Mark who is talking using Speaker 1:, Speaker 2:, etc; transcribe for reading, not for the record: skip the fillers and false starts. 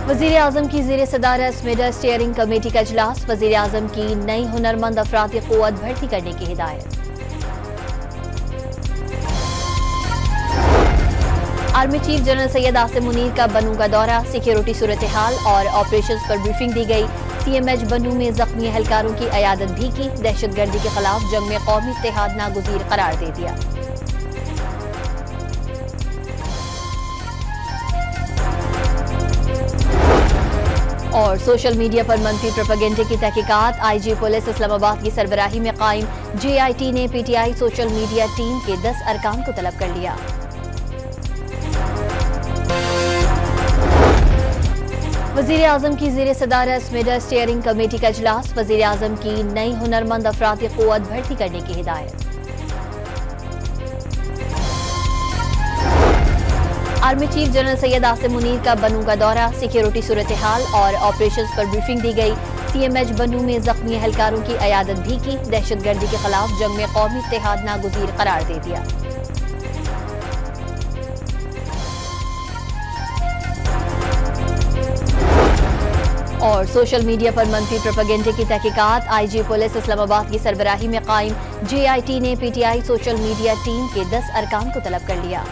Speaker 1: वज़ीर आज़म की ज़ेर सदारत मेडा स्टीयरिंग कमेटी का इजलास। वज़ीर आज़म की नई हुनरमंद अफरादी क़ुव्वत भर्ती करने की हिदायत। Army chief general Syed Asim Munir का बनू का दौरा। सिक्योरिटी सूरत हाल और ऑपरेशंस पर ब्रीफिंग दी गई। CMH बनू में जख्मी एहलकारों की अयादत भी की। दहशतगर्दी के खिलाफ जंग में कौमी इत्तेहाद नागुज़ीर करार दे दिया। और सोशल मीडिया पर मनफी प्रोपेगेंडे की तहकीकात। IG पुलिस इस्लामाबाद की सरबराही में कायम। JIT ने PTI सोशल मीडिया टीम के 10 अरकान को तलब कर लिया। वज़ीर आज़म की ज़ेर सदारत मेडा स्टीयरिंग कमेटी का इजलास। वज़ीर आज़म की नई हुनरमंद अफरादी क़ुव्वत भर्ती करने की हिदायत। Army chief general Syed Asim Munir का बनू का दौरा। सिक्योरिटी सूरत हाल और ऑपरेशंस पर ब्रीफिंग दी गई। CMH बनू में जख्मी एहलकारों की अयादत भी की। दहशतगर्दी के खिलाफ जंग में कौमी इत्तेहाद नागुज़ीर करार दे दिया। और सोशल मीडिया पर मनफी प्रोपेगेंडे की तहकीकात। IG पुलिस इस्लामाबाद की सरबराही में कायम। JIT ने PTI सोशल मीडिया टीम के 10 अरकान को तलब कर लिया।